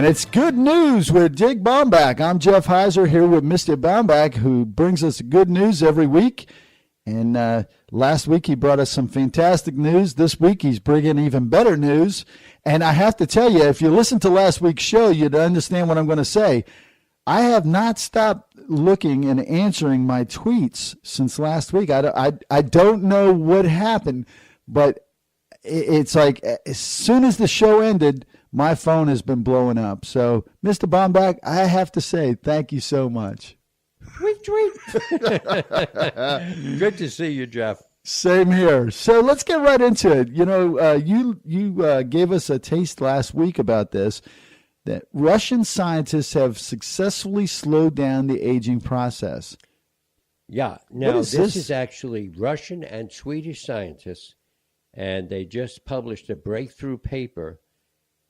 And it's good news with Dick Baumbach. I'm Jeff Heiser here with Mr. Baumbach, who brings us good news every week. And last week he brought us some fantastic news. This week he's bringing even better news. And I have to tell you, if you listened to last week's show, you'd understand what I'm going to say. I have not stopped looking and answering my tweets since last week. I don't know what happened, but it's like as soon as the show ended, my phone has been blowing up. So, Mr. Baumbach, I have to say thank you so much. Tweet. Good to see you, Jeff. Same here. So let's get right into it. You know, you gave us a taste last week about this, that Russian scientists have successfully slowed down the aging process. Yeah. Now, this is actually Russian and Swedish scientists, and they just published a breakthrough paper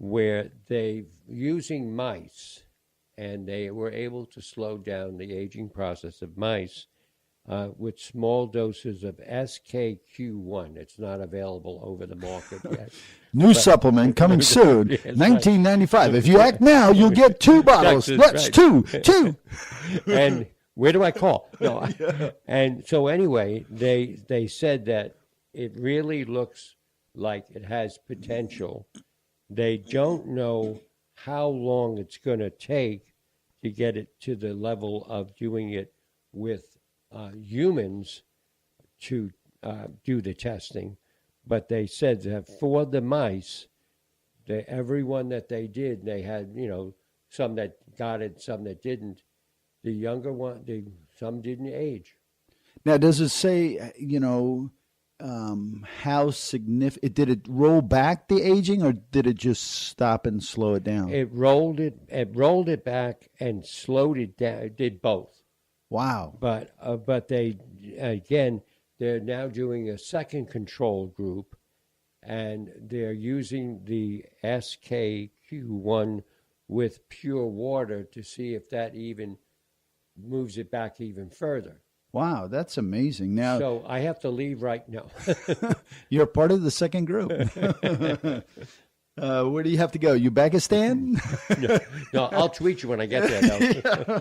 where they, using mice, and they were able to slow down the aging process of mice with small doses of SKQ1. It's not available over the market yet. New supplement coming soon, yes, $19.95. Right. If you act now, you'll get 2 bottles. That's right. two. And where do I call? No. Yeah. And so anyway, they said that it really looks like it has potential. They don't know how long it's going to take to get it to the level of doing it with humans to do the testing. But they said that for the mice, everyone that they did, they had, some that got it, some that didn't. The younger one, some didn't age. Now, does it say, how significant? Did it roll back the aging, or did it just stop and slow it down? It rolled it back and slowed it down. It did both. Wow! But they're now doing a second control group, and they're using the SKQ1 with pure water to see if that even moves it back even further. Wow, that's amazing. Now, so I have to leave right now. You're part of the second group. Where do you have to go? Uzbekistan? No, I'll tweet you when I get there, though. Yeah.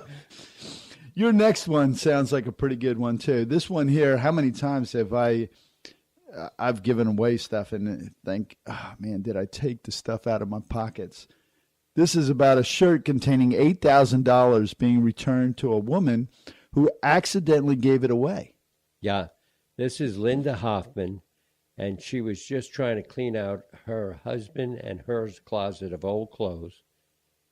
Your next one sounds like a pretty good one, too. This one here, how many times have I've given away stuff and think, oh, man, did I take the stuff out of my pockets? This is about a shirt containing $8,000 being returned to a woman who accidentally gave it away. Yeah, this is Linda Hoffman, and she was just trying to clean out her husband and hers closet of old clothes,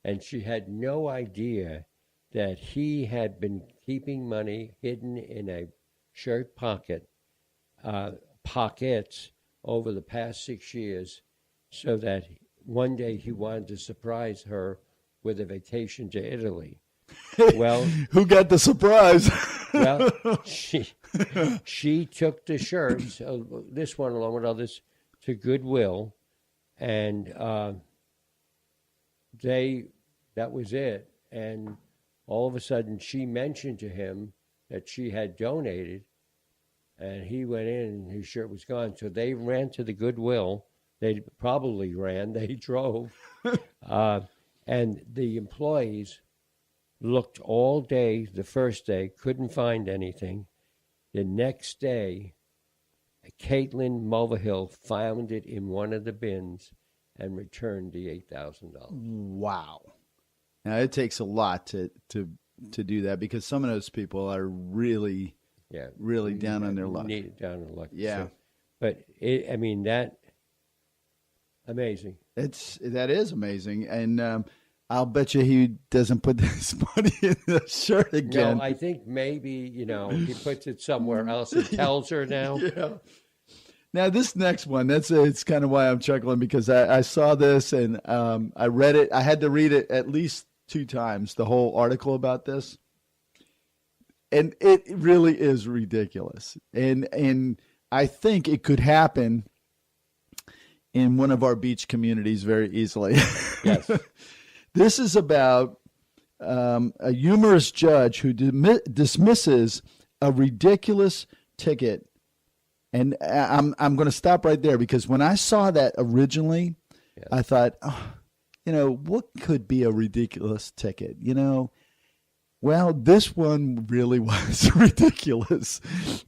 and she had no idea that he had been keeping money hidden in a shirt pockets over the past 6 years, so that one day he wanted to surprise her with a vacation to Italy. Well, who got the surprise? Well, she took the shirts, this one along with others, to Goodwill, and that was it. And all of a sudden, she mentioned to him that she had donated, and he went in, and his shirt was gone. So they ran to the Goodwill. They probably ran. They drove, and the employees looked all day the first day, couldn't find anything. The next day, Caitlin Mulvihill found it in one of the bins and returned the $8,000. Wow. Now, it takes a lot to do that, because some of those people are really down on their luck. Down on luck. Yeah. So, but, amazing. That is amazing. And I'll bet you he doesn't put this money in the shirt again. No, I think maybe, he puts it somewhere else and tells her now. Yeah. Now, this next one, it's kind of why I'm chuckling, because I saw this and I read it. I had to read it at least 2 times, the whole article about this. And it really is ridiculous. And I think it could happen in one of our beach communities very easily. Yes. This is about a humorous judge who dismisses a ridiculous ticket. And I'm going to stop right there, because when I saw that originally, I thought, what could be a ridiculous ticket? Well, this one really was ridiculous.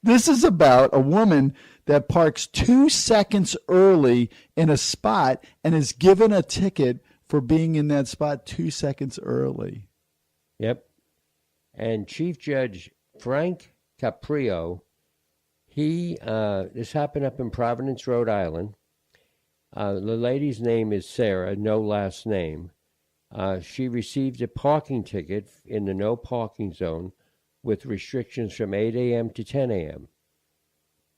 This is about a woman that parks 2 seconds early in a spot and is given a ticket for being in that spot 2 seconds early. Yep. And Chief Judge Frank Caprio, this happened up in Providence, Rhode Island. The lady's name is Sarah, no last name. She received a parking ticket in the no parking zone with restrictions from 8 a.m. to 10 a.m.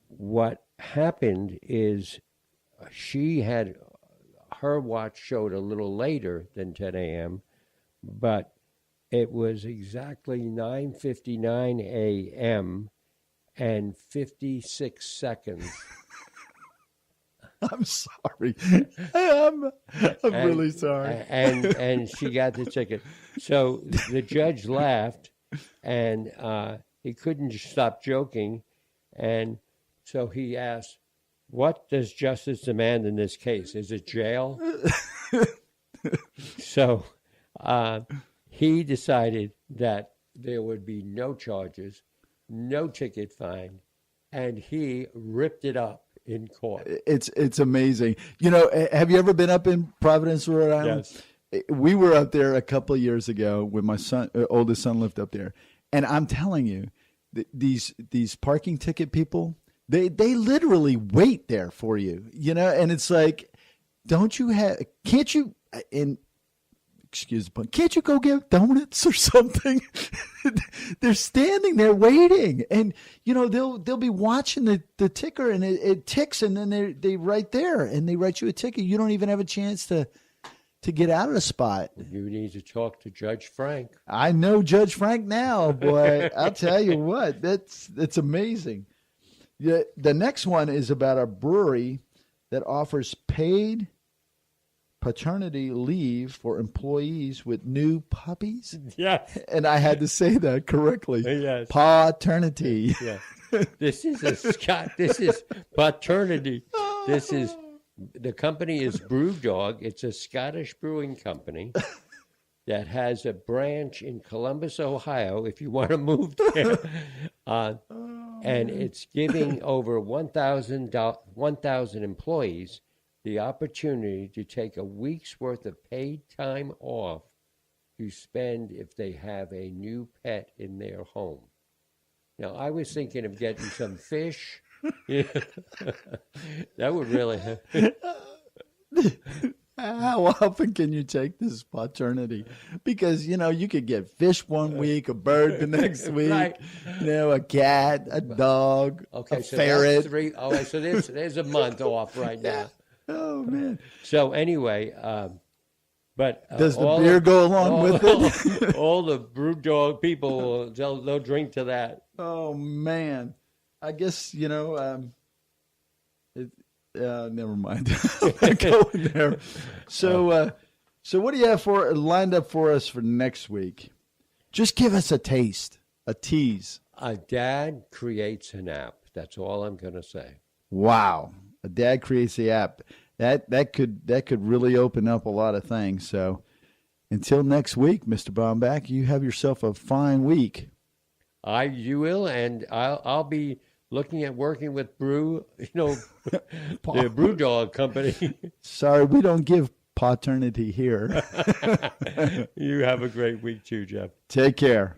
What happened is her watch showed a little later than 10 a.m., but it was exactly 9:59 a.m. and 56 seconds. I'm sorry. I'm really sorry. And she got the ticket. So the judge laughed, and he couldn't stop joking. And so he asked, "What does justice demand in this case? Is it jail?" So he decided that there would be no charges, no ticket fine, and he ripped it up in court. It's amazing. Have you ever been up in Providence, Rhode Island? Yes. We were up there a couple of years ago when my oldest son lived up there. And I'm telling you, these parking ticket people, they literally wait there for you, and it's like, can't you, excuse the pun, can't you go get donuts or something? They're standing there waiting, and they'll be watching the ticker, and it ticks, and then they right there, and they write you a ticket. You don't even have a chance to get out of the spot. You need to talk to Judge Frank. I know Judge Frank now, boy. I'll tell you what, that's amazing. The next one is about a brewery that offers paid paternity leave for employees with new puppies. Yes. And I had to say that correctly. Yes. Paternity. Yeah. This is paternity. The company is Brewdog. It's a Scottish brewing company that has a branch in Columbus, Ohio, if you want to move there. And it's giving over 1,000 employees the opportunity to take a week's worth of paid time off to spend if they have a new pet in their home. Now, I was thinking of getting some fish. That would really help. How often can you take this paternity? Because, you could get fish one week, a bird the next week, Right. A cat, a dog, Okay, a so ferret. that's three. All right, so there's a month off right now. Oh, man. So anyway, but Does the beer go along with it? All the Brewdog people, they'll drink to that. Oh, man. I guess, never mind. I'm not going there. So what do you have lined up for us for next week? Just give us a taste, a tease. A dad creates an app. That's all I'm going to say. Wow. A dad creates the app. That could really open up a lot of things. So until next week, Mr. Baumbach, you have yourself a fine week. You will, and I'll be looking at working with the Brewdog company. Sorry, we don't give paternity here. You have a great week too, Jeff. Take care.